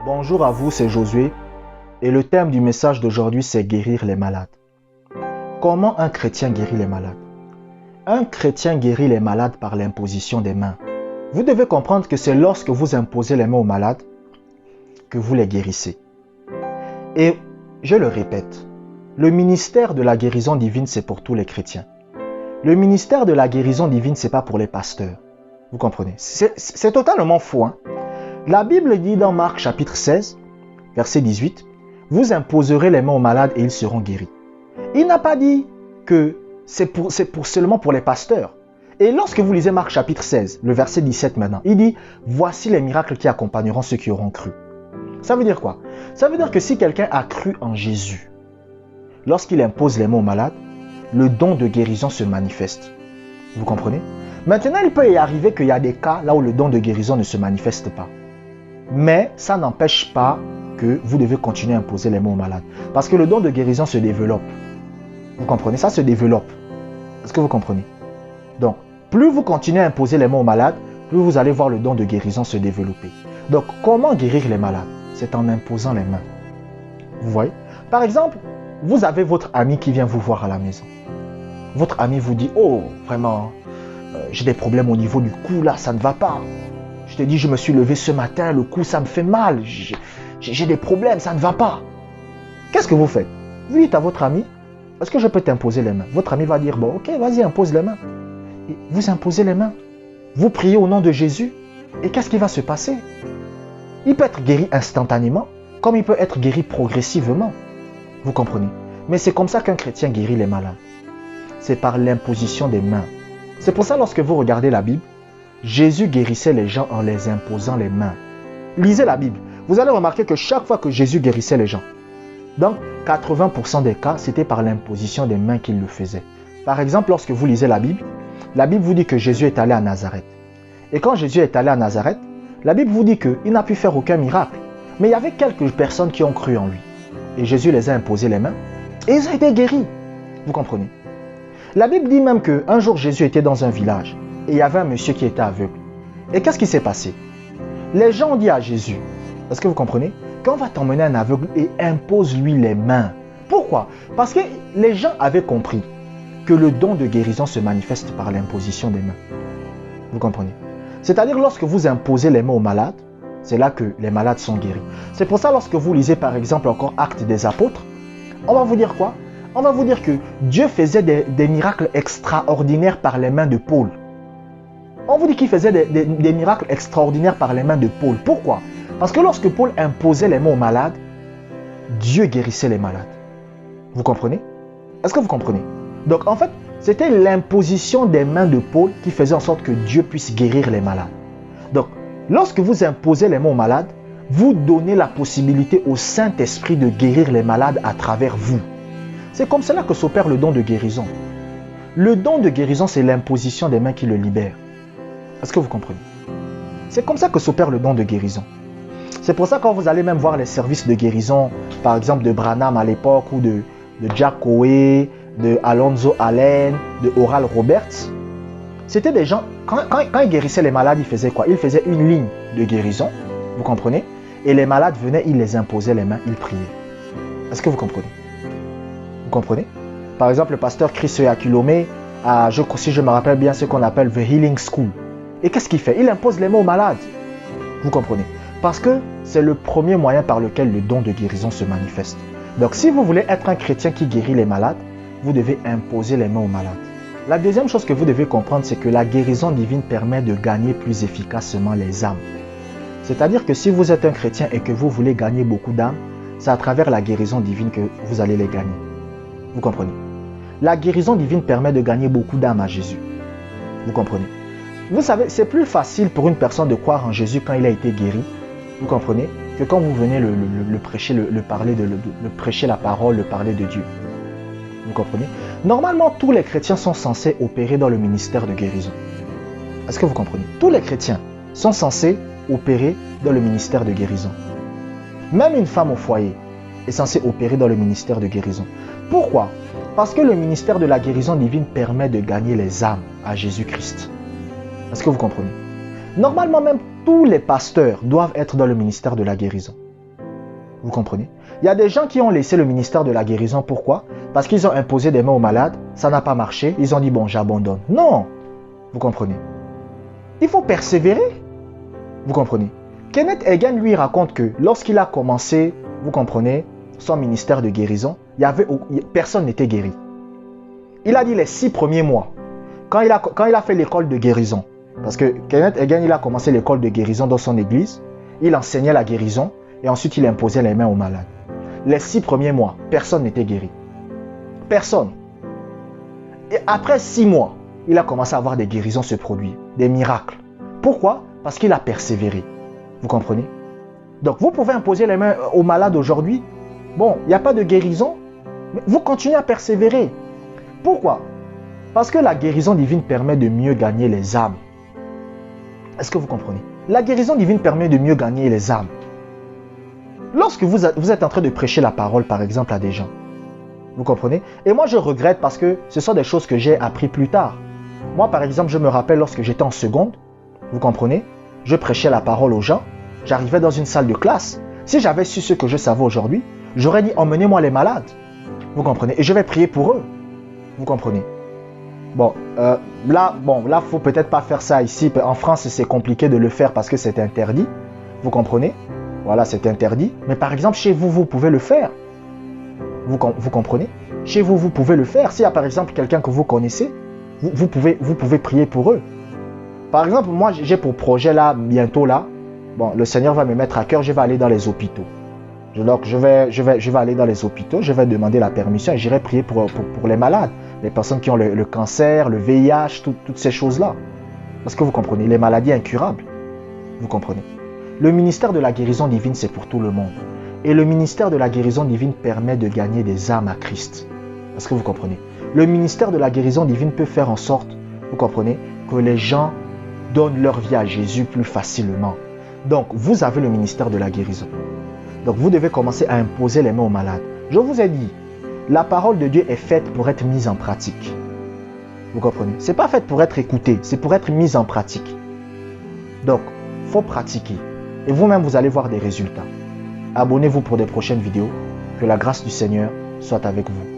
Bonjour à vous, c'est Josué et le thème du message d'aujourd'hui c'est guérir les malades. Comment un chrétien guérit les malades? Un chrétien guérit les malades par l'imposition des mains. Vous devez comprendre que c'est lorsque vous imposez les mains aux malades que vous les guérissez. Et je le répète, le ministère de la guérison divine c'est pour tous les chrétiens. Le ministère de la guérison divine c'est pas pour les pasteurs. Vous comprenez? C'est totalement faux. La Bible dit dans Marc chapitre 16, verset 18, « Vous imposerez les mains aux malades et ils seront guéris. » Il n'a pas dit que c'est seulement pour les pasteurs. Et lorsque vous lisez Marc chapitre 16, le verset 17 maintenant, il dit « Voici les miracles qui accompagneront ceux qui auront cru. » Ça veut dire quoi? Ça veut dire que si quelqu'un a cru en Jésus, lorsqu'il impose les mains aux malades, le don de guérison se manifeste. Vous comprenez? Maintenant, il peut y arriver qu'il y a des cas là où le don de guérison ne se manifeste pas. Mais ça n'empêche pas que vous devez continuer à imposer les mains aux malades. Parce que le don de guérison se développe. Vous comprenez? Ça se développe. Est-ce que vous comprenez? Donc, plus vous continuez à imposer les mains aux malades, plus vous allez voir le don de guérison se développer. Donc, comment guérir les malades? C'est en imposant les mains. Vous voyez? Par exemple, vous avez votre ami qui vient vous voir à la maison. Votre ami vous dit, « Oh, vraiment, j'ai des problèmes au niveau du cou, là, ça ne va pas. Je te dis, je me suis levé ce matin, le cou, ça me fait mal. J'ai des problèmes, ça ne va pas. » Qu'est-ce que vous faites? Vous dites à votre ami, « Est-ce que je peux t'imposer les mains ?» Votre ami va dire, « Bon, ok, vas-y, impose les mains. » Et vous imposez les mains. Vous priez au nom de Jésus. Et qu'est-ce qui va se passer? Il peut être guéri instantanément, comme il peut être guéri progressivement. Vous comprenez? Mais c'est comme ça qu'un chrétien guérit les malades. C'est par l'imposition des mains. C'est pour ça, lorsque vous regardez la Bible, Jésus guérissait les gens en les imposant les mains. Lisez la Bible. Vous allez remarquer que chaque fois que Jésus guérissait les gens, dans 80% des cas, c'était par l'imposition des mains qu'il le faisait. Par exemple, lorsque vous lisez la Bible vous dit que Jésus est allé à Nazareth. Et quand Jésus est allé à Nazareth, la Bible vous dit qu'il n'a pu faire aucun miracle. Mais il y avait quelques personnes qui ont cru en lui. Et Jésus les a imposé les mains et ils ont été guéris. Vous comprenez? La Bible dit même qu'un jour Jésus était dans un village et il y avait un monsieur qui était aveugle. Et qu'est-ce qui s'est passé? Les gens ont dit à Jésus, est-ce que vous comprenez? Qu'on va t'emmener un aveugle et impose-lui les mains. Pourquoi? Parce que les gens avaient compris que le don de guérison se manifeste par l'imposition des mains. Vous comprenez? C'est-à-dire lorsque vous imposez les mains aux malades, c'est là que les malades sont guéris. C'est pour ça lorsque vous lisez par exemple encore Actes des Apôtres, on va vous dire quoi? On va vous dire que Dieu faisait des miracles extraordinaires par les mains de Paul. On vous dit qu'il faisait des miracles extraordinaires par les mains de Paul. Pourquoi? Parce que lorsque Paul imposait les mains aux malades, Dieu guérissait les malades. Vous comprenez? Est-ce que vous comprenez? Donc en fait, c'était l'imposition des mains de Paul qui faisait en sorte que Dieu puisse guérir les malades. Donc, lorsque vous imposez les mains aux malades, vous donnez la possibilité au Saint-Esprit de guérir les malades à travers vous. C'est comme cela que s'opère le don de guérison. Le don de guérison, c'est l'imposition des mains qui le libère. Est-ce que vous comprenez? C'est comme ça que s'opère le don de guérison. C'est pour ça que quand vous allez même voir les services de guérison, par exemple de Branham à l'époque, ou de Jack Coe, de Alonzo Allen, de Oral Roberts, c'était des gens, quand ils guérissaient les malades, ils faisaient quoi? Ils faisaient une ligne de guérison, vous comprenez? Et les malades venaient, ils les imposaient les mains, ils priaient. Est-ce que vous comprenez? Vous comprenez? Par exemple, le pasteur Chris Yakulome a, si je me rappelle bien, ce qu'on appelle The Healing School. Et qu'est-ce qu'il fait? Il impose les mains aux malades. Vous comprenez? Parce que c'est le premier moyen par lequel le don de guérison se manifeste. Donc, si vous voulez être un chrétien qui guérit les malades, vous devez imposer les mains aux malades. La deuxième chose que vous devez comprendre, c'est que la guérison divine permet de gagner plus efficacement les âmes. C'est-à-dire que si vous êtes un chrétien et que vous voulez gagner beaucoup d'âmes, c'est à travers la guérison divine que vous allez les gagner. Vous comprenez? La guérison divine permet de gagner beaucoup d'âmes à Jésus. Vous comprenez? Vous savez, c'est plus facile pour une personne de croire en Jésus quand il a été guéri, vous comprenez, que quand vous venez le prêcher, le prêcher la parole, le parler de Dieu. Vous comprenez? Normalement, tous les chrétiens sont censés opérer dans le ministère de guérison. Est-ce que vous comprenez? Tous les chrétiens sont censés opérer dans le ministère de guérison. Même une femme au foyer est censée opérer dans le ministère de guérison. Pourquoi? Parce que le ministère de la guérison divine permet de gagner les âmes à Jésus-Christ. Est-ce que vous comprenez? Normalement, même tous les pasteurs doivent être dans le ministère de la guérison. Vous comprenez? Il y a des gens qui ont laissé le ministère de la guérison. Pourquoi? Parce qu'ils ont imposé des mains aux malades. Ça n'a pas marché. Ils ont dit, bon, j'abandonne. Non. Vous comprenez? Il faut persévérer. Vous comprenez? Kenneth Hagin lui raconte que lorsqu'il a commencé, vous comprenez, son ministère de guérison, personne n'était guéri. Il a dit les 6 premiers mois, quand il a fait l'école de guérison, parce que Kenneth Hagin, il a commencé l'école de guérison dans son église, il enseignait la guérison et ensuite il imposait les mains aux malades. Les 6 premiers mois, personne n'était guéri. Personne. Et après 6 mois, il a commencé à voir des guérisons se produire, des miracles. Pourquoi? Parce qu'il a persévéré. Vous comprenez? Donc vous pouvez imposer les mains aux malades aujourd'hui. Bon, il n'y a pas de guérison, mais vous continuez à persévérer. Pourquoi? Parce que la guérison divine permet de mieux gagner les âmes. Est-ce que vous comprenez? La guérison divine permet de mieux gagner les âmes. Lorsque vous êtes en train de prêcher la parole, par exemple, à des gens, vous comprenez? Et moi, je regrette parce que ce sont des choses que j'ai appris plus tard. Moi, par exemple, je me rappelle lorsque j'étais en seconde, vous comprenez? Je prêchais la parole aux gens, j'arrivais dans une salle de classe. Si j'avais su ce que je savais aujourd'hui, j'aurais dit, emmenez-moi les malades. Vous comprenez? Et je vais prier pour eux. Vous comprenez? Bon, là, faut peut-être pas faire ça ici. En France, c'est compliqué de le faire parce que c'est interdit. Vous comprenez? Voilà, c'est interdit. Mais par exemple, chez vous, vous pouvez le faire. Vous comprenez? Chez vous, vous pouvez le faire. S'il y a par exemple quelqu'un que vous connaissez, vous pouvez prier pour eux. Par exemple, moi, j'ai pour projet là, bientôt là, bon, le Seigneur va me mettre à cœur, je vais aller dans les hôpitaux. Donc, je vais aller dans les hôpitaux, je vais demander la permission et j'irai prier pour les malades, les personnes qui ont le cancer, le VIH, toutes ces choses-là. Parce que vous comprenez, les maladies incurables. Vous comprenez? Le ministère de la guérison divine, c'est pour tout le monde. Et le ministère de la guérison divine permet de gagner des âmes à Christ. Parce que vous comprenez? Le ministère de la guérison divine peut faire en sorte, vous comprenez, que les gens donnent leur vie à Jésus plus facilement. Donc, vous avez le ministère de la guérison. Donc, vous devez commencer à imposer les mains aux malades. Je vous ai dit, la parole de Dieu est faite pour être mise en pratique. Vous comprenez? Ce n'est pas fait pour être écouté, c'est pour être mise en pratique. Donc, il faut pratiquer. Et vous-même, vous allez voir des résultats. Abonnez-vous pour des prochaines vidéos. Que la grâce du Seigneur soit avec vous.